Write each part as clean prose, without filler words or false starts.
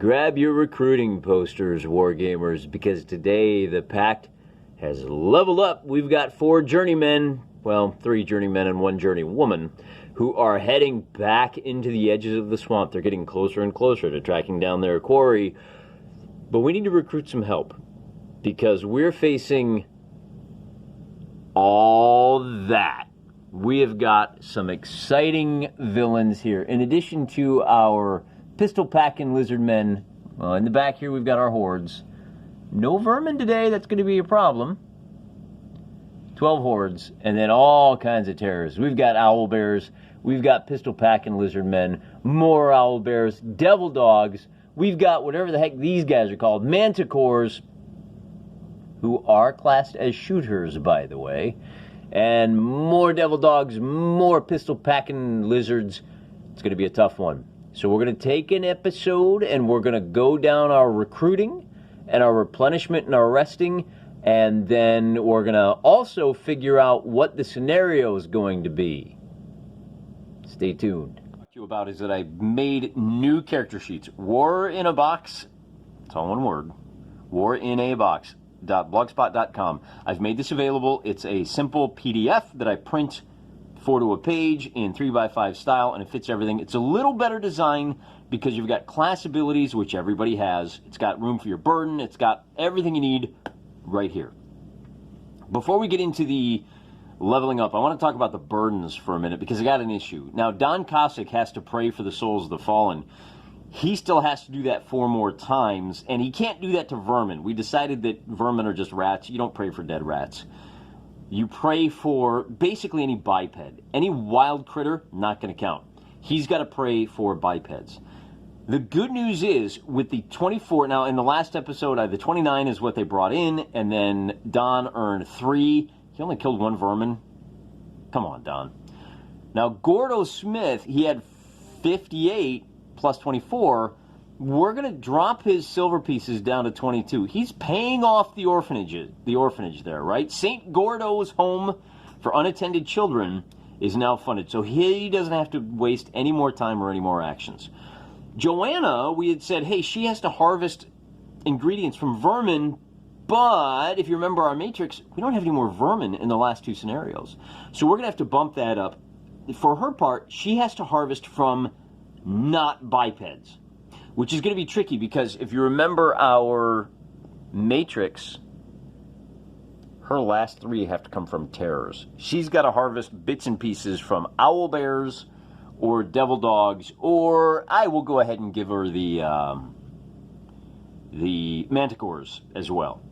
Grab your recruiting posters, Wargamers, because today the pact has leveled up. We've got 4 journeymen, well, 3 journeymen and 1 journeywoman, who are heading back into the edges of the swamp. They're getting closer and closer to tracking down their quarry. But we need to recruit some help, because we're facing all that. We have got some exciting villains here. In addition to our pistol-packing lizard men, well, in the back here we've got our hordes. No vermin today, that's going to be a problem. 12 hordes, and then all kinds of terrors. We've got owl bears, we've got pistol-packing lizard men, more owl bears, devil dogs. We've got whatever the heck these guys are called, manticores, who are classed as shooters, by the way. And more devil dogs, more pistol-packing lizards. It's going to be a tough one. So we're going to take an episode and we're going to go down our recruiting and our replenishment and our resting, and then we're going to also figure out what the scenario is going to be. Stay tuned. What I'll talk to you about is that I made new character sheets. War in a Box, it's all one word, warinabox.blogspot.com. I've made this available. It's a simple PDF that I print 4 to a page in 3x5 style, and it fits everything. It's a little better design because you've got class abilities, which everybody has. It's got room for your burden. It's got everything you need right here. Before we get into the leveling up, I want to talk about the burdens for a minute because I got an issue. Now, Don Cossack has to pray for the souls of the fallen. He still has to do that 4 more times, and he can't do that to vermin. We decided that vermin are just rats. You don't pray for dead rats. You pray for basically any biped. Any wild critter, not going to count. He's got to pray for bipeds. The good news is, with the 24, now in the last episode, the 29 is what they brought in, and then Don earned 3. He only killed 1 vermin. Come on, Don. Now, Gordo Smith, he had 58 plus 24. We're going to drop his silver pieces down to 22. He's paying off the orphanage there, right? St. Gordo's Home for Unattended Children is now funded, so he doesn't have to waste any more time or any more actions. Joanna, we had said, hey, she has to harvest ingredients from vermin, but if you remember our matrix, we don't have any more vermin in the last 2 scenarios. So we're going to have to bump that up. For her part, she has to harvest from not bipeds, which is going to be tricky because if you remember our matrix, her last 3 have to come from terrors. She's got to harvest bits and pieces from owl bears or devil dogs, or I will go ahead and give her the manticores as well.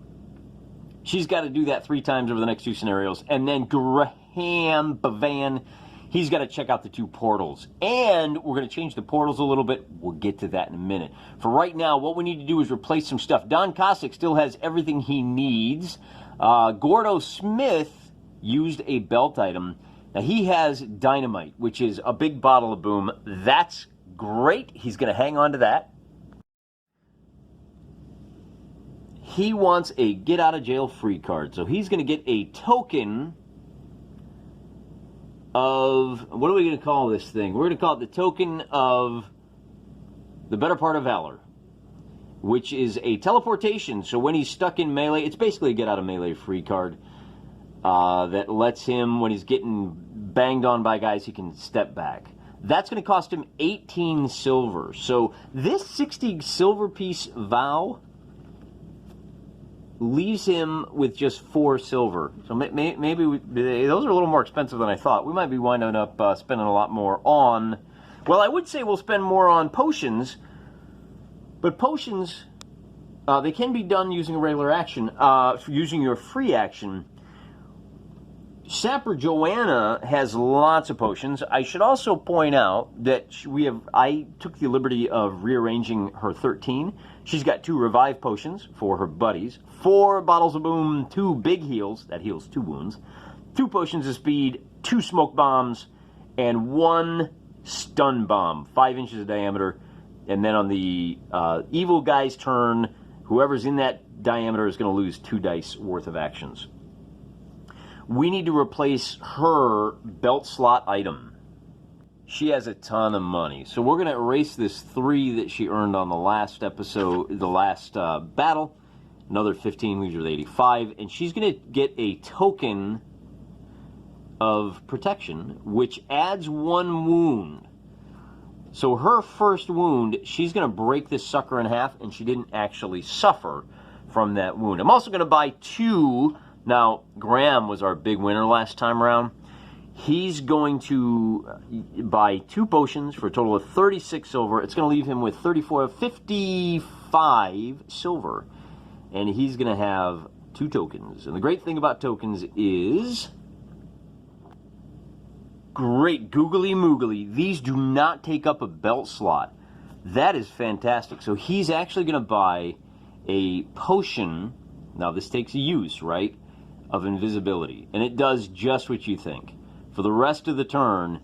She's got to do that 3 times over the next 2 scenarios, and then Graham Bavan, he's got to check out the 2 portals. And we're going to change the portals a little bit. We'll get to that in a minute. For right now, what we need to do is replace some stuff. Don Cossack still has everything he needs. Gordo Smith used a belt item. Now, he has dynamite, which is a big bottle of boom. That's great. He's going to hang on to that. He wants a get-out-of-jail-free card. So he's going to get a token of, what are we going to call this thing? We're going to call it the token of the better part of valor, which is a teleportation. So when he's stuck in melee, it's basically a get-out-of-melee free card that lets him, when he's getting banged on by guys, he can step back. That's going to cost him 18 silver. So this 60 silver piece vow leaves him with just 4 silver. So maybe those are a little more expensive than I thought. We might be winding up spending a lot more on, well, I would say we'll spend more on potions, but potions, they can be done using a regular action, using your free action. Sapper Joanna has lots of potions. I should also point out that I took the liberty of rearranging her 13. She's got 2 revive potions for her buddies, 4 bottles of boom, 2 big heals, that heals 2 wounds, 2 potions of speed, 2 smoke bombs, and 1 stun bomb, 5 inches of diameter. And then on the evil guy's turn, whoever's in that diameter is going to lose 2 dice worth of actions. We need to replace her belt slot item. she has a ton of money. So we're going to erase this 3 that she earned on the last episode, the last battle. Another 15 leaves her with 85. And she's going to get a token of protection, which adds 1 wound. So her first wound, she's going to break this sucker in half, and she didn't actually suffer from that wound. I'm also going to buy 2. Now, Graham was our big winner last time around. He's going to buy 2 potions for a total of 36 silver. It's going to leave him with 55 silver. And he's going to have 2 tokens. And the great thing about tokens is... Great, googly moogly. These do not take up a belt slot. That is fantastic. So he's actually going to buy a potion. Now this takes a use, right? Of invisibility. And it does just what you think. For the rest of the turn,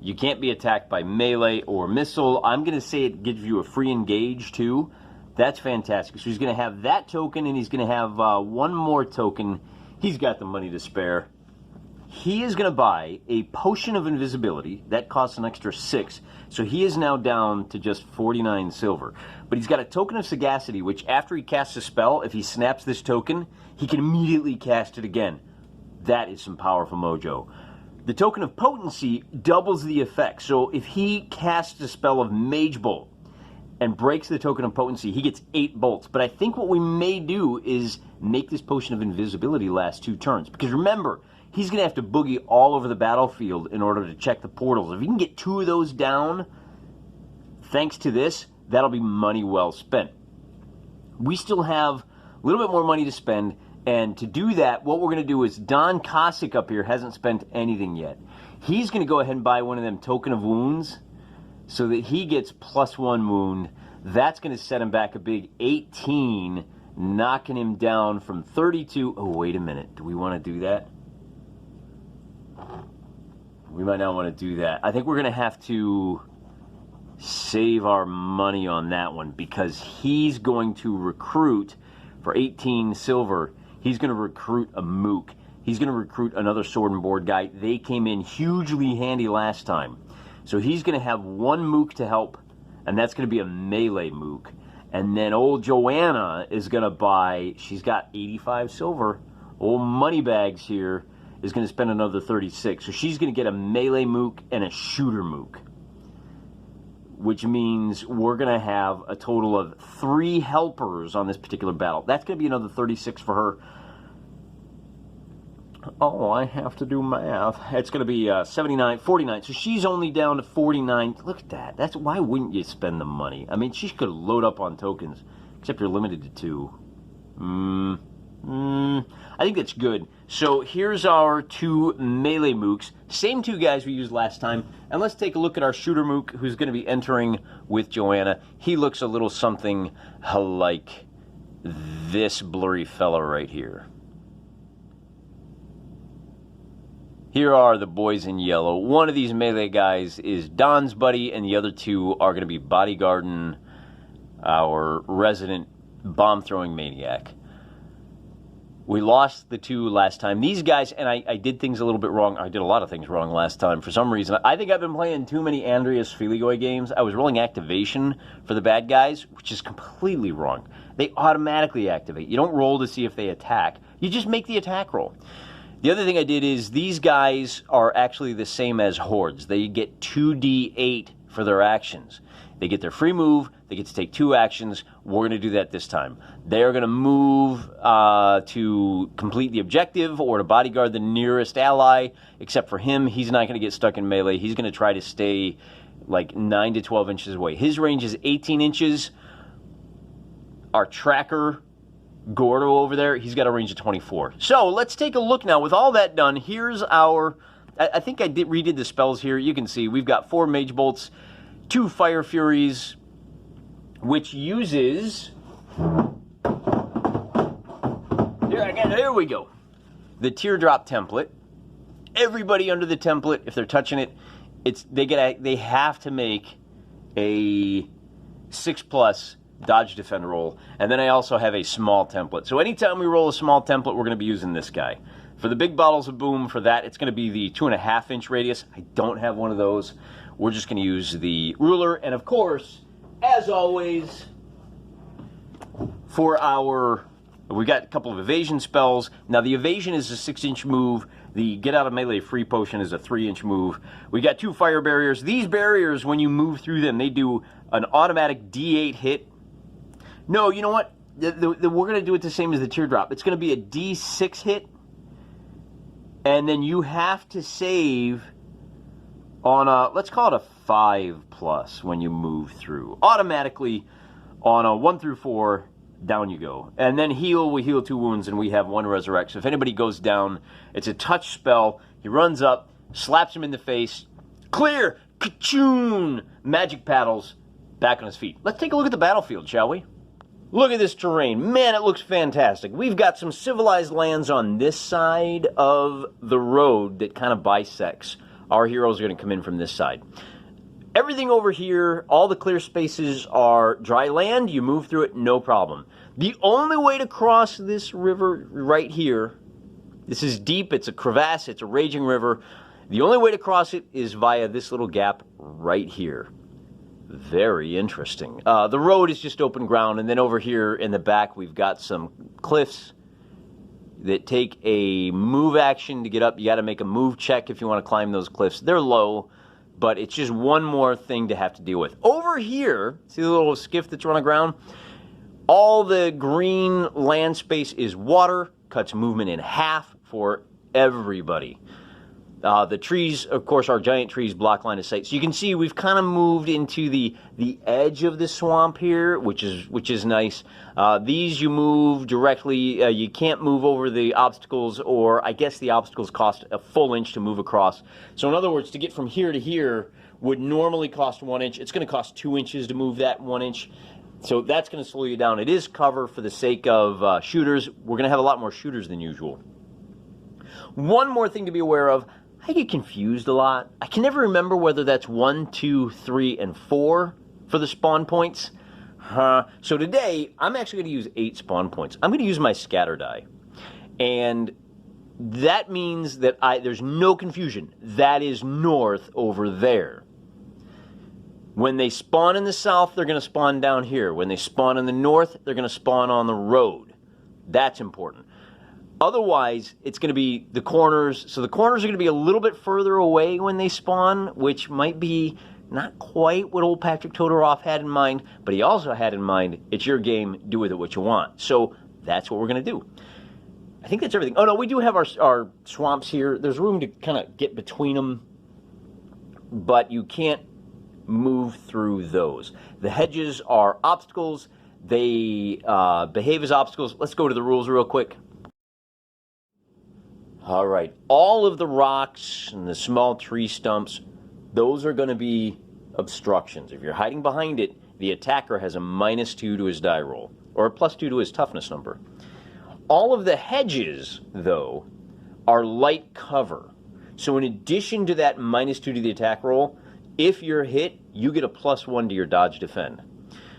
you can't be attacked by melee or missile. I'm going to say it gives you a free engage too. That's fantastic. So he's going to have that token, and he's going to have 1 more token. He's got the money to spare. He is going to buy a potion of invisibility. That costs an extra 6. So he is now down to just 49 silver. But he's got a token of sagacity, which after he casts a spell, if he snaps this token, he can immediately cast it again. That is some powerful mojo. The token of potency doubles the effect. So if he casts a spell of Mage Bolt and breaks the token of potency, he gets 8 bolts. But I think what we may do is make this potion of invisibility last 2 turns. Because remember, he's going to have to boogie all over the battlefield in order to check the portals. If he can get 2 of those down, thanks to this, that'll be money well spent. We still have a little bit more money to spend, and to do that, what we're going to do is Don Cossack up here hasn't spent anything yet. He's going to go ahead and buy one of them token of wounds so that he gets +1 wound. That's going to set him back a big 18, knocking him down from 32. Oh, wait a minute. Do we want to do that? We might not want to do that. I think we're going to have to save our money on that one, because he's going to recruit for 18 silver. He's going to recruit a mook. He's going to recruit another sword and board guy. They came in hugely handy last time. So he's going to have 1 mook to help, and that's going to be a melee mook. And then old Joanna is going to buy, she's got 85 silver, old Moneybags here is going to spend another 36. So she's going to get a melee mook and a shooter mook, which means we're going to have a total of 3 helpers on this particular battle. That's going to be another 36 for her. Oh, I have to do math. It's going to be 79, 49. So she's only down to 49. Look at that. That's why wouldn't you spend the money? I mean, she could load up on tokens, except you're limited to 2. I think that's good. So here's our 2 melee mooks. Same 2 guys we used last time. And let's take a look at our shooter mook, who's going to be entering with Joanna. He looks a little something like this blurry fella right here. Here are the boys in yellow. One of these melee guys is Don's buddy, and the other 2 are going to be bodyguarding our resident bomb-throwing maniac. We lost the 2 last time. These guys, and I did things a little bit wrong. I did a lot of things wrong last time for some reason. I think I've been playing too many Andreas Filigoy games. I was rolling activation for the bad guys, which is completely wrong. They automatically activate. You don't roll to see if they attack. You just make the attack roll. The other thing I did is these guys are actually the same as hordes. They get 2d8 for their actions. They get their free move. They get to take 2 actions. We're going to do that this time. They're going to move to complete the objective or to bodyguard the nearest ally, except for him. He's not going to get stuck in melee. He's going to try to stay like 9 to 12 inches away. His range is 18 inches. Our tracker, Gordo over there, he's got a range of 24. So let's take a look now. With all that done, here's our... I think I redid the spells here. You can see we've got 4 Mage Bolts, 2 Fire Furies, which uses... There we go. The Teardrop template. Everybody under the template, if they're touching it, they have to make a 6+ dodge defend roll. And then I also have a small template. So anytime we roll a small template, we're going to be using this guy. For the big bottles of Boom, for that, it's going to be the 2.5-inch radius. I don't have one of those. We're just going to use the ruler. And of course, as always, for our, we got a couple of evasion spells. Now the evasion is a 6-inch move. The get out of melee free potion is a 3-inch move. We got 2 fire barriers. These barriers, when you move through them, they do an automatic D8 hit. No, you know what? We're going to do it the same as the teardrop. It's going to be a D6 hit. And then you have to save on a, let's call it a 5+ when you move through. Automatically on a 1 through 4, down you go. And then heal, we heal 2 wounds and we have 1 resurrect. So if anybody goes down, it's a touch spell. He runs up, slaps him in the face. Clear! Ka-choon! Magic paddles, back on his feet. Let's take a look at the battlefield, shall we? Look at this terrain. Man, it looks fantastic. We've got some civilized lands on this side of the road that kind of bisects. Our heroes are going to come in from this side. Everything over here, all the clear spaces are dry land. You move through it, no problem. The only way to cross this river right here, this is deep, it's a crevasse, it's a raging river. The only way to cross it is via this little gap right here. Very interesting. The road is just open ground, and then over here in the back we've got some cliffs that take a move action to get up. You got to make a move check if you want to climb those cliffs. They're low, but it's just one more thing to have to deal with. Over here, see the little skiff that's run aground? All the green land space is water, cuts movement in half for everybody. The trees, of course, are giant trees, block line of sight. So you can see we've kind of moved into the edge of the swamp here, which is nice. These you move directly. You can't move over the obstacles, or I guess the obstacles cost a full inch to move across. So in other words, to get from here to here would normally cost 1 inch. It's going to cost 2 inches to move that 1 inch. So that's going to slow you down. It is cover for the sake of shooters. We're going to have a lot more shooters than usual. One more thing to be aware of. I get confused a lot. I can never remember whether that's 1, 2, 3, and 4 for the spawn points. So today, I'm actually going to use 8 spawn points. I'm going to use my scatter die. And that means that there's no confusion. That is north over there. When they spawn in the south, they're going to spawn down here. When they spawn in the north, they're going to spawn on the road. That's important. Otherwise, it's going to be the corners. So the corners are going to be a little bit further away when they spawn, which might be not quite what old Patrick Todoroff had in mind, but he also had in mind, it's your game, do with it what you want. So that's what we're going to do. I think that's everything. Oh, no, we do have our swamps here. There's room to kind of get between them, but you can't move through those. The hedges are obstacles. They behave as obstacles. Let's go to the rules real quick. All right, all of the rocks and the small tree stumps, those are going to be obstructions. If you're hiding behind it, the attacker has a -2 to his die roll, or a +2 to his toughness number. All of the hedges, though, are light cover. So in addition to that -2 to the attack roll, if you're hit, you get a +1 to your dodge defend.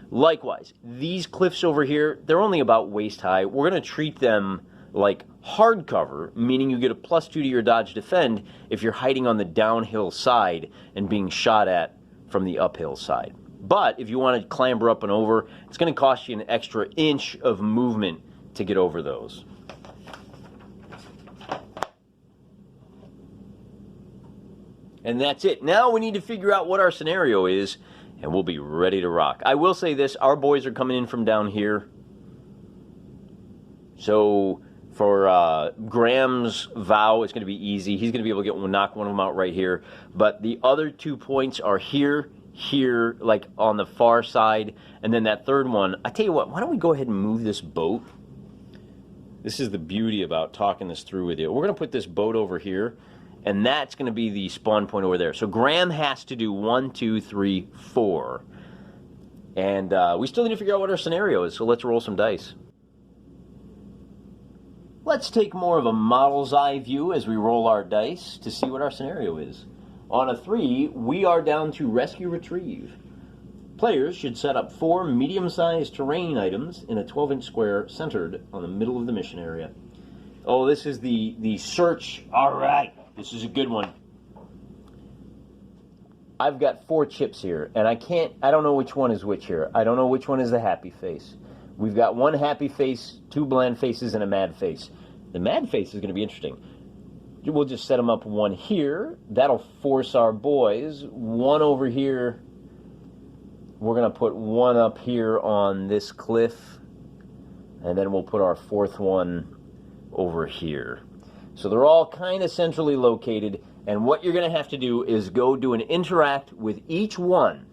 Likewise, these cliffs over here, they're only about waist high. We're going to treat them like hard cover, meaning you get a +2 to your dodge defend if you're hiding on the downhill side and being shot at from the uphill side. But if you want to clamber up and over, it's going to cost you an extra inch of movement to get over those. And that's it. Now we need to figure out what our scenario is, and we'll be ready to rock. I will say this, our boys are coming in from down here. So for Graham's vow, it's going to be easy. He's going to be able to knock one of them out right here. But the other 2 points are here, like on the far side. And then that third one, I tell you what, why don't we go ahead and move this boat? This is the beauty about talking this through with you. We're going to put this boat over here, and that's going to be the spawn point over there. So Graham has to do 1, 2, 3, 4. And we still need to figure out what our scenario is, so let's roll some dice. Let's take more of a model's eye view as we roll our dice to see what our scenario is. On a 3, we are down to rescue retrieve. Players should set up 4 medium-sized terrain items in a 12-inch square centered on the middle of the mission area. Oh, this is the search. All right, this is a good one. I've got 4 chips here, and I don't know which one is which here. I don't know which one is the happy face. We've got 1 happy face, 2 bland faces, and a mad face. The mad face is going to be interesting. We'll just set them up 1 here. That'll force our boys. 1 over here. We're going to put 1 up here on this cliff, and then we'll put our 4th one over here. So they're all kind of centrally located. And what you're going to have to do is go do an interact with each one.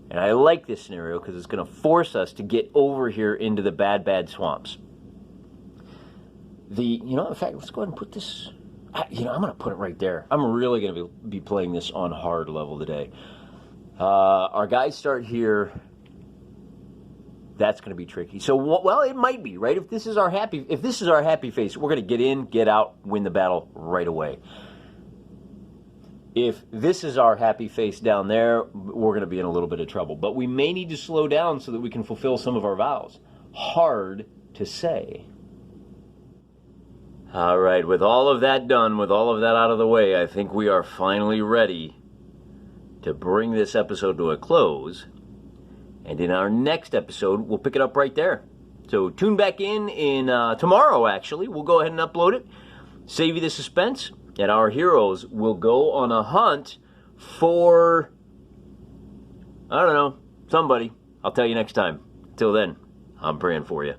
And I like this scenario because it's going to force us to get over here into the bad swamps. In fact, let's go ahead and put this, I'm going to put it right there. I'm really going to be playing this on hard level today. Our guys start here. That's going to be tricky. So, well, it might be, right? If this is our happy face, we're going to get in, get out, win the battle right away. If this is our happy face down there, we're going to be in a little bit of trouble. But we may need to slow down so that we can fulfill some of our vows. Hard to say. All right, with all of that done, with all of that out of the way, I think we are finally ready to bring this episode to a close. And in our next episode, we'll pick it up right there. So tune back in tomorrow, actually. We'll go ahead and upload it. Save you the suspense. And our heroes will go on a hunt for, I don't know, somebody. I'll tell you next time. Till then, I'm praying for you.